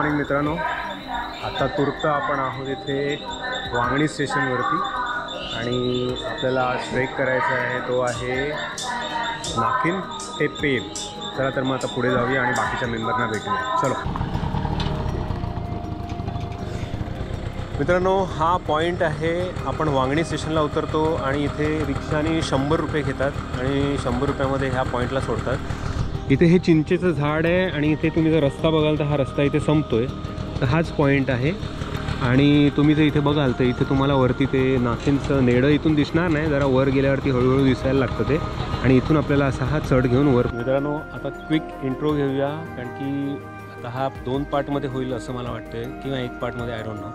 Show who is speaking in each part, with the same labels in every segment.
Speaker 1: Morning मित्रांनो. आता तुर्त आपण आहोत इथे वांगणी स्टेशनवरती आणि आपल्याला आज ट्रेक करायचा आहे, तो आहे नाखिन ते पेब. चला तर मग आता पुढे जाऊया आणि बाकीच्या मेंबरना भेटूया. चलो मित्रांनो, हा पॉईंट आहे. आपण वांगणी स्टेशनला उतरतो आणि इथे रिक्षाने 100 रुपये घेतात आणि 100 रुपयामध्ये ह्या पॉईंटला सोडतात. इथे हे चिंचेचं झाड आहे आणि इथे तुम्ही जर रस्ता बघाल तर हा रस्ता इथे संपतोय. तर हाच पॉईंट आहे आणि तुम्ही जर इथे बघाल तर इथे तुम्हाला वरती ते नाखिनचं नेडं इथून दिसणार नाही, जरा वर गेल्यावरती हळूहळू दिसायला लागतं ते. आणि इथून आपल्याला असा हा चढ घेऊन वर. मित्रांनो, आता क्विक इंट्रो घेऊया, कारण की आता हा 2 पार्टमध्ये होईल असं मला वाटतं किंवा 1 पार्टमध्ये, आय डोंट नो.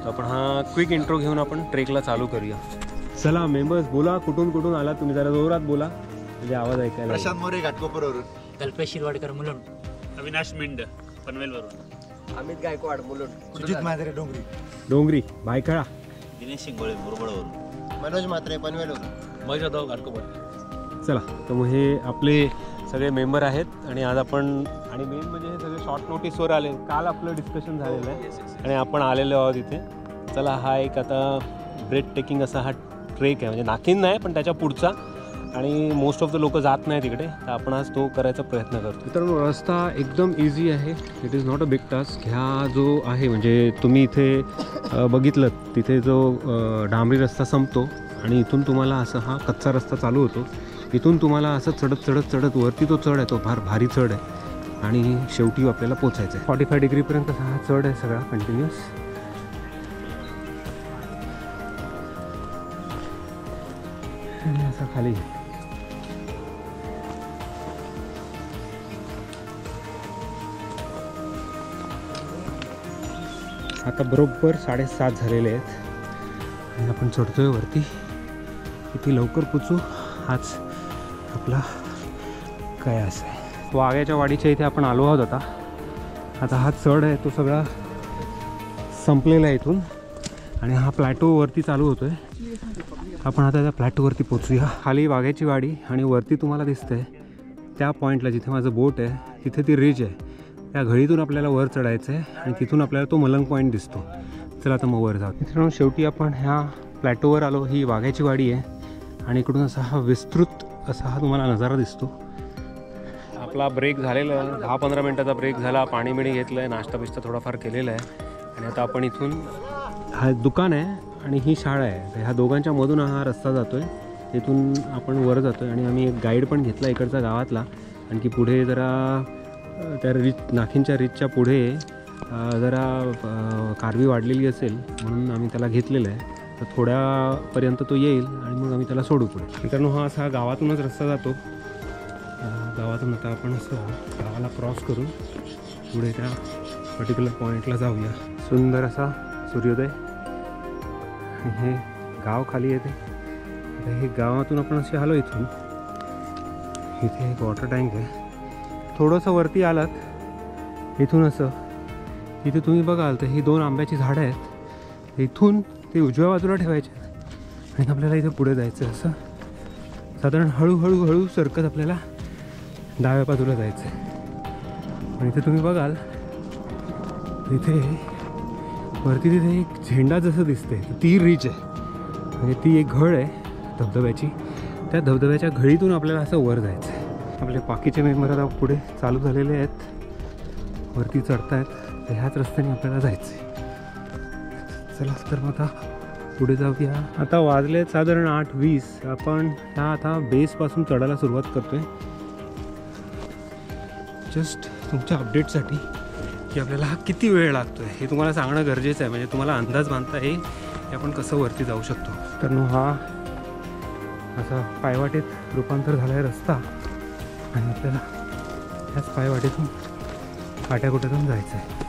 Speaker 1: तर आपण हा क्विक इंट्रो घेऊन आपण ट्रेकला चालू करूया. चला मेंबर्स, बोला कुठून कुठून आला तुम्ही, जरा जोरात बोला म्हणजे आवाज ऐकायला.
Speaker 2: प्रशांत मोरे घाटकोपरवरून,
Speaker 3: कल्पेश शिरवाडकर मुलुंड,
Speaker 4: अविनाश मिंड पनवेलवरून,
Speaker 3: अमित गायकवाड मुलुंड,
Speaker 2: सुजित मांजरे
Speaker 1: डोंगरी भायखळा,
Speaker 4: दिनेश शिंगोळे मुरबाडवरून,
Speaker 2: मनोज मात्रे पनवेलवरून,
Speaker 4: महेश जाधव घाटकोपर.
Speaker 1: चला तर मग हे आपले सगळे मेंबर आहेत आणि आज आपण, आणि मेन म्हणजे हे सगळे शॉर्ट नोटीसवर आले. काल आपलं डिस्कशन झालेलं आहे आणि आपण आलेलो आहोत इथे. चला हा एक आता ब्रेथ टेकिंग असा हा ट्रेक आहे, म्हणजे नाखिन नाही पण त्याच्या पुढचा, आणि मोस्ट ऑफ द लोक जात नाही तिकडे, तर आपण आज तो करायचा प्रयत्न करतो. मित्रांनो, रस्ता एकदम इझी आहे, it is not a big task. ह्या जो आहे म्हणजे तुम्ही इथे बघितलं तिथे जो डांबरी रस्ता संपतो आणि इथून तुम्हाला असा हा कच्चा रस्ता चालू होतो. इथून तुम्हाला असं चढत वरती तो चढ आहे, तो फार भारी चढ आहे आणि शेवटी आपल्याला पोचायचं आहे. 45 डिग्रीपर्यंत हा चढ आहे सगळा कंटिन्युअस. आणि असा खाली आता बरोबर 7:30 झालेले आहेत आणि आपण चढतोय वरती. किती लवकर पोचू हाच आपला कयास आहे. वाघ्याच्या वाडीच्या इथे आपण आलो आहोत. आता हा चढ आहे तो सगळा संपलेला आहे इथून आणि हा प्लॅटो वरती चालू होतोय. आपण आता त्या प्लॅटोवरती पोचूया. खाली वाघ्याची वाडी आणि वरती तुम्हाला दिसतंय त्या पॉईंटला जिथे माझं बोट आहे तिथे ती रिज आहे. त्या घळीतून आपल्याला वर चढायचं आहे आणि तिथून आपल्याला तो मलंग पॉईंट दिसतो. चला आता मग वर जाऊ. मित्रांनो, शेवटी आपण ह्या प्लॅटोवर आलो. ही वाघ्याची वाडी आहे आणि इकडून असा हा विस्तृत असा हा तुम्हाला नजारा दिसतो. आपला ब्रेक झालेला आहे, 10-15 मिनटाचा ब्रेक झाला. पाणी बिणी घेतलं आहे, नाश्ता बिष्टा थोडाफार केलेला आहे आणि आता आपण इथून, हा दुकान आहे आणि ही शाळा आहे, तर ह्या दोघांच्या मधून हा रस्ता जातो आहे. तिथून आपण वर जातो आहे आणि आम्ही एक गाईड पण घेतला इकडचा गावातला, आणखी पुढे जरा त्या नाखिनच्या रिचच्या पुढे जरा कारवी वाढलेली असेल म्हणून आम्ही त्याला घेतलेलं आहे. तर थोड्यापर्यंत तो येईल आणि मग आम्ही त्याला सोडू पुढे. मित्रांनो, हा असा गावातूनच रस्ता जातो. गावातून आता आपण असं गावाला क्रॉस करून पुढे त्या पर्टिक्युलर पॉईंटला जाऊया. सुंदर असा सूर्योदय आणि हे गाव खाली येते. आता हे गावातून आपण असे आलो इथून. इथे एक वॉटर टँक आहे. थोडंसं वरती आलात इथून असं, इथे तुम्ही बघाल तर ही 2 आंब्याची झाडं आहेत. इथून ते उजव्या बाजूला ठेवायचे आणि आपल्याला इथे पुढे जायचं. असं साधारण हळूहळू सरकत आपल्याला डाव्या बाजूला जायचं आहे. आणि इथे तुम्ही बघाल इथे वरती तिथे एक झेंडा जसं दिसते, ती रिच आहे म्हणजे ती एक घळ आहे धबधब्याची. त्या धबधब्याच्या घळीतून आपल्याला असं वर जायचं आहे. आपले बाकीचे मेंबर आता पुढे चालू झालेले आहेत, वरती चढत आहेत. तर ह्याच रस्त्याने आपल्याला जायचं आहे. चला तर मग आता पुढे जाऊया. आता वाजले साधारण 8:20. आपण ह्या आता बेसपासून चढायला सुरुवात करतो आहे. जस्ट तुमच्या अपडेटसाठी की आपल्याला हा किती वेळ लागतो आहे हे तुम्हाला सांगणं गरजेचं आहे, म्हणजे तुम्हाला अंदाज बांधता येईल की आपण कसं वरती जाऊ शकतो. तर मग हा असा पायवाटेत रूपांतर झाला आहे रस्ता आणि आपल्याला ह्याच पायवाटेतून काट्याकुट्यातून जायचं आहे.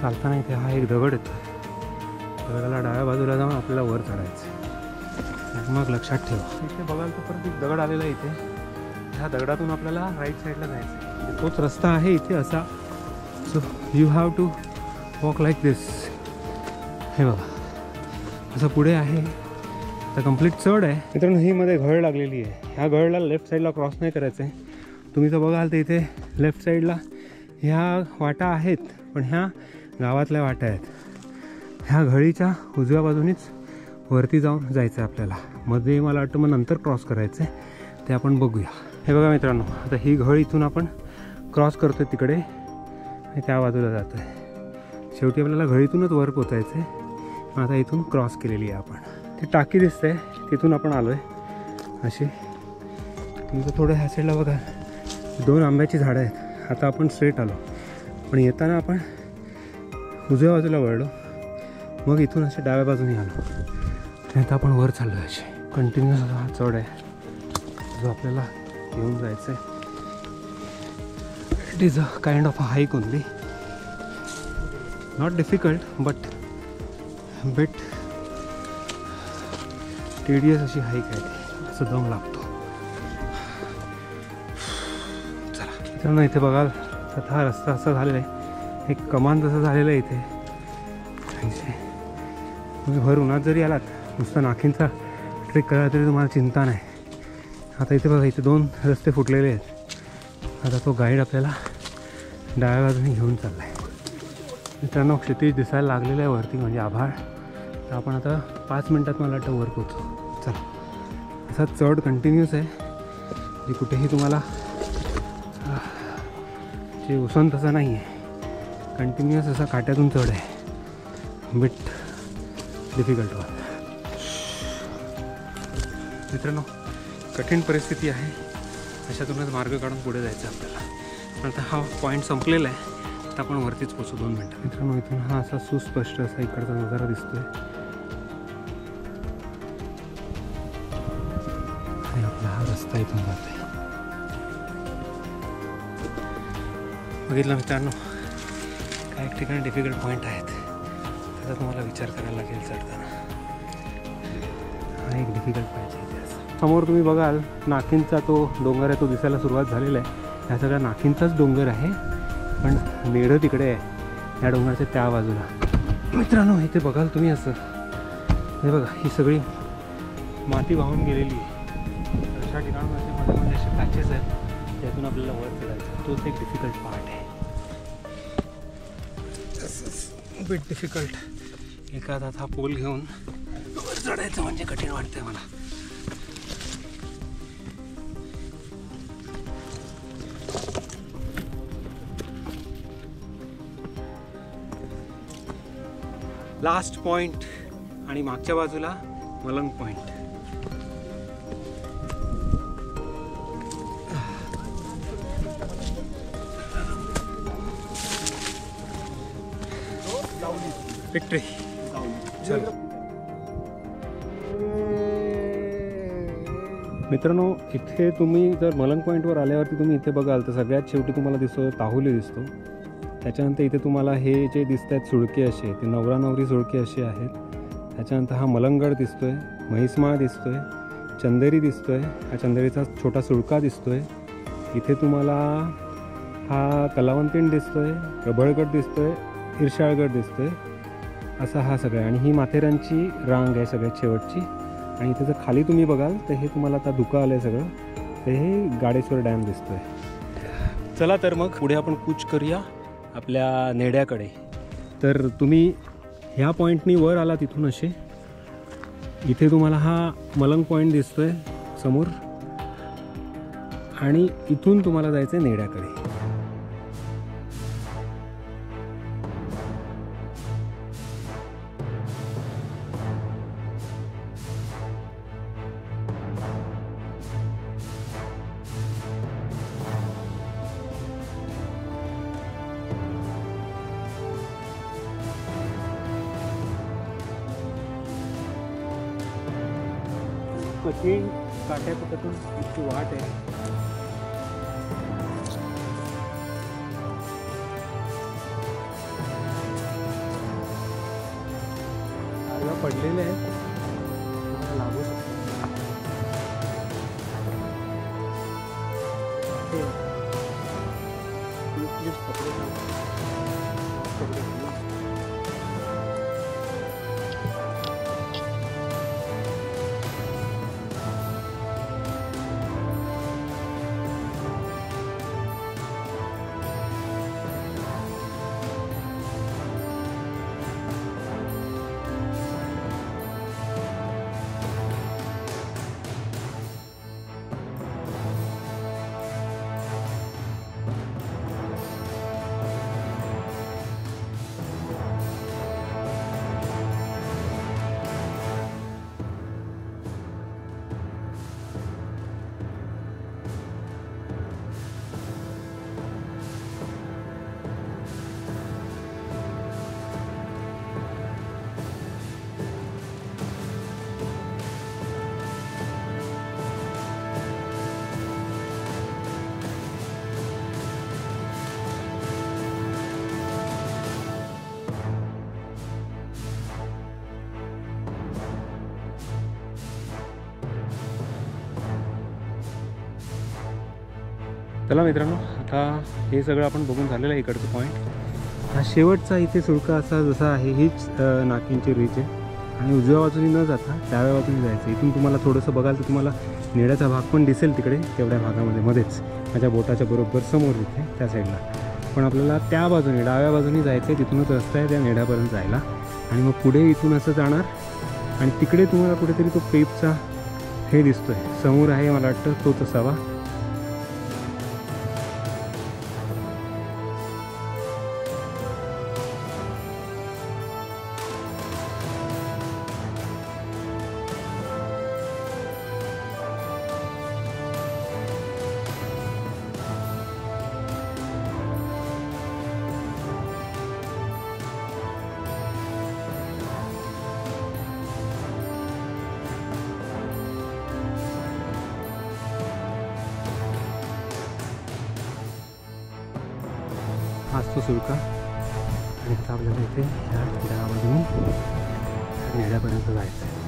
Speaker 1: चालताना इथे हा एक दगड येतो. दगडाला डाव्या बाजूला जाऊन आपल्याला वर चढायचं. मग लक्षात ठेवा, इथे बघाल तर परत एक दगड आलेला आहे इथे. ह्या दगडातून आपल्याला राईट साईडला जायचं. तोच रस्ता आहे इथे असा. So you have to walk like this. हे बघा असं पुढे आहे. तर कंप्लीट चढ आहे. मित्रांनो, ही मध्ये घळ लागलेली आहे. ह्या घळला लेफ्ट साईडला क्रॉस नाही करायचं आहे. तुम्ही जर बघाल तर इथे लेफ्ट साईडला ह्या वाटा आहेत, पण ह्या गावातल्या वाटा आहेत. ह्या घळीच्या उजव्या बाजूनीच वरती जाऊन जायचं आहे आपल्याला. मध्ये मला वाटतं मग नंतर क्रॉस करायचं आहे, ते आपण बघूया. हे बघा मित्रांनो, आता ही घळ इथून आपण क्रॉस करतो आहे तिकडे आणि त्या बाजूला जातो आहे. शेवटी आपल्याला घळीतूनच वर पोचायचं आहे. आता इथून क्रॉस केलेली आहे आपण. ती टाकी दिसते, तिथून आपण आलो आहे. अशी तुमचं थोडं ह्या साईडला बघा 2 आंब्याची झाडं आहेत. आता आपण स्ट्रेट आलो, पण येताना आपण उजव्या बाजूला वळलो, मग इथून असे डाव्या बाजूने आलो. आता आपण वर चाललो आहे. असे कंटिन्युअस हा चढ आहे जो आपल्याला घेऊन जायचं आहे. It is a kind of a hike only, not difficult but bit tedious अशी हाईक आहे ती. असं दम लागतो. चला मित्रांनो, इथे बघाल तर हा रस्ता असा झालेला आहे, एक कमान जसं झालेलं आहे इथे. तुम्ही भर उन्हात जरी आलात, नुसता नाखिंचा ट्रेक करायला तरी तुम्हाला चिंता नाही. आता इथे बघा, इथे 2 रस्ते फुटलेले आहेत. आता तो गाईड आपल्याला डाव्या बाजूने घेऊन चालला आहे. मित्रांनो, क्षितिज दिसायला लागलेलं आहे वरती, म्हणजे आभाळ. तर आपण आता 5 मिनटात मला वाटतं वर पोचू. चला, असा चढ कंटिन्यूस आहे, जे कुठेही तुम्हाला जे उसण तसं नाही आहे. कंटिन्युअस असा काट्यातून चढ आहे. बिट डिफिकल्ट वर. मित्रांनो, कठीण परिस्थिती आहे, अशातूनच मार्ग काढून पुढे जायचं आपल्याला. आता हा पॉईंट संपलेला आहे, तर आपण वरतीच पोचू 2 मिनटं. मित्रांनो, इथून हा असा सुस्पष्ट असा इकडचा नजारा दिसतोय आणि आपला हा रस्ता इथून जातोय. बघितलं मित्रांनो, काही ठिकाणी डिफिकल्ट पॉईंट आहेत, त्याचा तुम्हाला विचार करायला लागेल चढताना. हा एक डिफिकल्ट पाहिजे. समोर तुम्ही बघाल नाखिंचा तो डोंगर आहे, तो दिसायला सुरुवात झालेला आहे. ह्या सगळ्या नाखिंचाच डोंगर आहे, पण मेढं तिकडे आहे या डोंगराच्या त्या बाजूला. मित्रांनो, इथे बघाल तुम्ही असं, हे बघा, ही सगळी माती वाहून गेलेली आहे. अशा ठिकाणामध्ये मध्ये मध्ये असे पॅचेस आहेत, त्यातून आपल्याला वर चढायचं. तोच एक डिफिकल्ट पार्ट आहे. Bit difficult. एका हातात हा पोल घेऊन वर चढायचं म्हणजे कठीण वाटतंय मला. लास्ट पॉइंट आणि मागच्या बाजूला मलंग पॉइंट. विक्ट्री. चलो मित्रांनो, इथे तुम्ही जर मलंग पॉईंटवर आल्यावरती तुम्ही इथे बघाल तर सगळ्यात शेवटी तुम्हाला दिसतो ताहुली दिसतो. त्याच्यानंतर इथे तुम्हाला हे जे दिसत आहेत सुळके असे, ते नवरा नवरी सुळके असे आहेत. त्याच्यानंतर हा मलंगगड दिसतोय, महिसमाळ दिसतोय, चंदेरी दिसतोय, हा चंदेरीचा छोटा सुळका दिसतोय. इथे तुम्हाला हा कलावंतीण दिसतोय, प्रबळगड दिसतोय, इर्शाळगड दिसतोय. असा हा सगळा, आणि ही माथेरानची रांग आहे सगळ्यात शेवटची. आणि इथे जर खाली तुम्ही बघाल तर हे तुम्हाला आता धुकं आलं आहे सगळं, तर हे गाडेश्वर डॅम दिसतोय. चला तर मग पुढे आपण कूच करूया आपल्या नेड्याकडे. तर तुम्ही ह्या पॉईंटनी वर आला तिथून असे, इथे तुम्हाला हा मलंग पॉईंट दिसतोय समोर, आणि इथून तुम्हाला जायचं आहे नेड्याकडे. कठीण काट्यापटातून इतकी वाट आहे. पडलेले आहेत, लागू चला मित्रांनो, आता हे सगळं आपण बघून झालेलं आहे इकडचं पॉईंट. हा शेवटचा इथे सुळका असा जसा आहे हीच नाकिंची रीच आहे. आणि उजव्या बाजूने न जाता डाव्या बाजूने जायचं. इथून तुम्हाला थोडंसं बघाल तर तुम्हाला नेड्याचा भाग पण दिसेल तिकडे तेवढ्या भागामध्ये मध्येच माझ्या बोटाच्या बरोबर समोर इथे त्या साईडला. पण आपल्याला त्या बाजूने डाव्या बाजूने जायचं आहे. तिथूनच रस्ता आहे त्या नेड्यापर्यंत जायला. आणि मग पुढे इथून असं जाणार आणि तिकडे तुम्हाला कुठेतरी तो पेपचा हे दिसतोय समोर आहे, मला वाटतं तोच असावा. हाच तो सुळका. आणि आता आपल्याला इथे ह्या डाव्या बाजूने नेड्यापर्यंत जायचं आहे.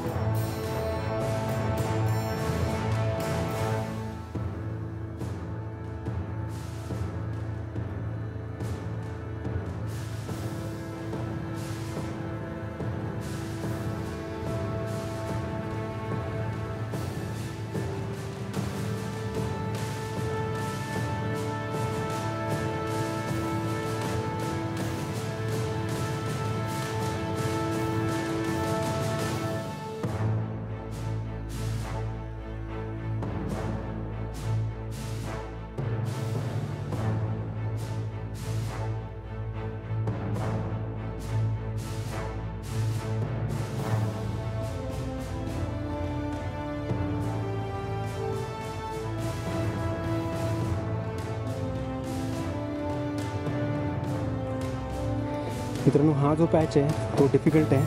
Speaker 1: मित्रांनो, हा जो पॅच आहे तो डिफिकल्ट आहे,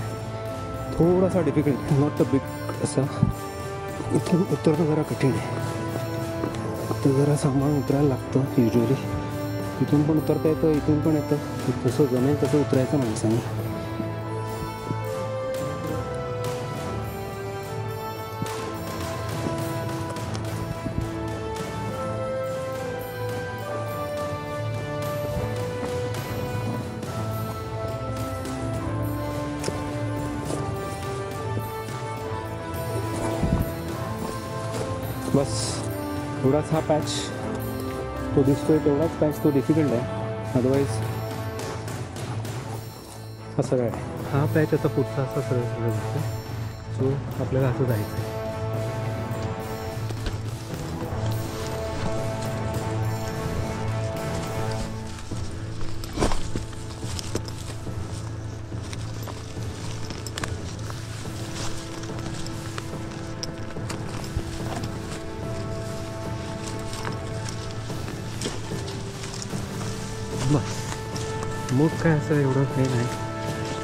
Speaker 1: थोडासा डिफिकल्ट, नॉट द बिग असं. इथून उतरणं जरा कठीण आहे. तर जरा सामान उतरायला लागतं युजली. इथून पण उतरता येतं, इथून पण येतं. जसं जमेल तसं उतरायचं माणसाने. बस एवढाच हा पॅच तो दिसतोय, तेवढाच पॅच तो डिफिकल्ट आहे. अदरवाईज असं काय हा पॅच आता पुढचा असा सरळ सरळ दिसतो. सो आपल्याला असं जायचं आहे. बस मग काय असं एवढं काही नाही.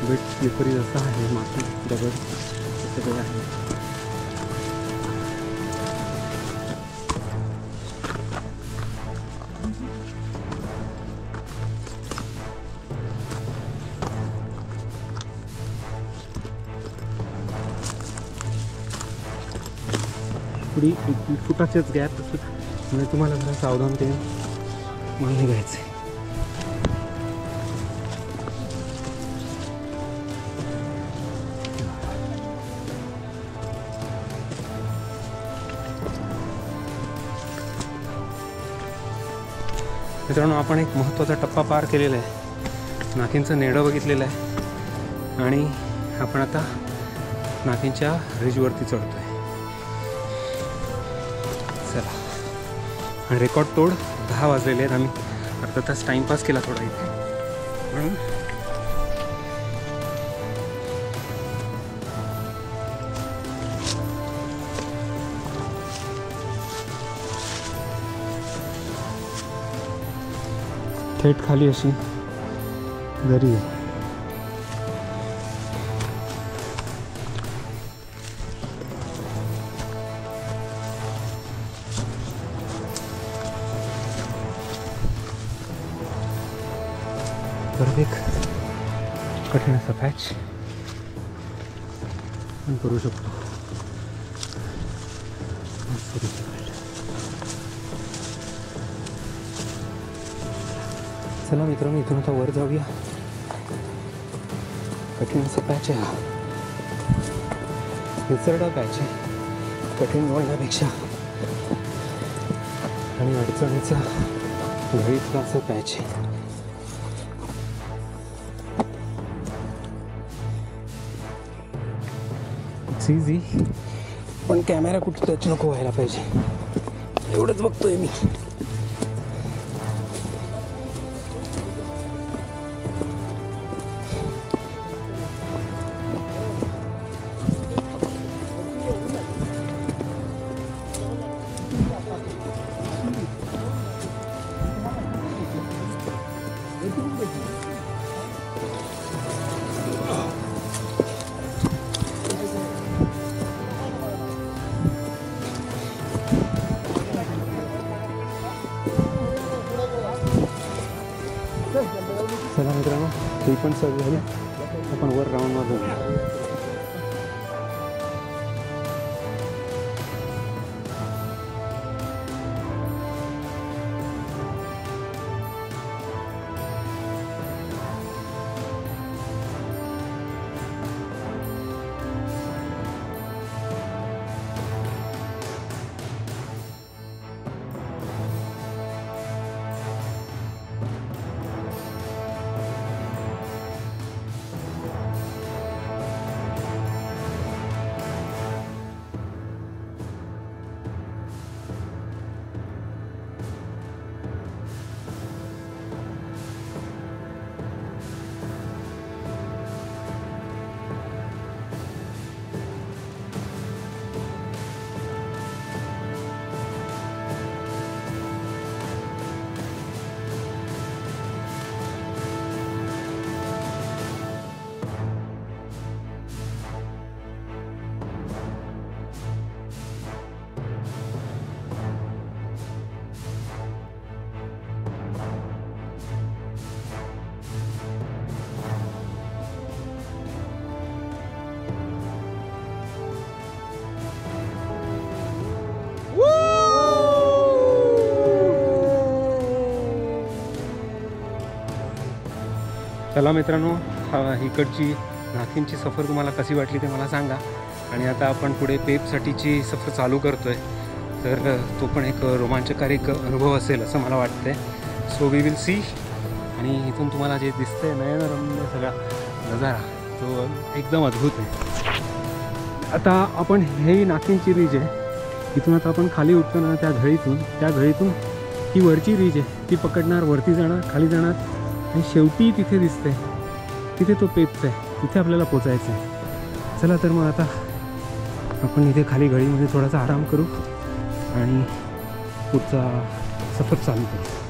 Speaker 1: बेट स्लिपरी जसं आहे, माती दगड सगळं आहे. थोडी फुटाचेच गॅप म्हणजे तुम्हाला जरा सावधानतेने मला निघायचं आहे. मित्रांनो, आपण एक महत्त्वाचा टप्पा पार केलेला आहे. नाकिंचं नेडं बघितलेलं आहे आणि आपण आता नाकिंच्या रिजवरती चढतो आहे. चला, आणि रेकॉर्ड तोड 10 वाजलेले आहेत. आम्ही अर्धा तास टाईमपास केला थोडा इथे. म्हणून थेट खाली अशी दरी आहे. परत एक कठीण असा पॅच पण करू शकतो. चला मित्रांनो, इथून आता वर जाऊया. कठीण असा पॅच आहे हा. निसर्ग पॅच आहे, कठीण वळण्यापेक्षा आणि अडचणीचा घरीतला असं पॅच आहे. इट्स इझी, पण कॅमेरा कुठे टच नको व्हायला पाहिजे एवढंच बघतोय मी. चला मित्रांनो, ही पण सगळं झाली. आपण वर राऊंड मारून चला मित्रांनो, इकडची नाखिंची सफर तुम्हाला कशी वाटली ते मला सांगा. आणि आता आपण पुढे पेपसाठीची सफर चालू करतो आहे, तर तो पण एक रोमांचकारी अनुभव असेल असं मला वाटतं. So we will see. आणि इथून तुम्हाला जे दिसतंय नयनरम्य सगळा नजारा तो एकदम अद्भुत आहे. आता आपण हे नाखिंची रिज आहे, इथून आता आपण खाली उठतो ना त्या घळीतून ही वरची रिज आहे, ती पकडणार, वरती जाणार, खाली जाणार आणि शेवटी तिथे दिसते, तिथे तो पेपचा आहे, तिथे आपल्याला पोचायचं आहे. चला तर मग आता आपण इथे खाली घळीमध्ये थोडासा आराम करू आणि पुढचा सफर चालू करू.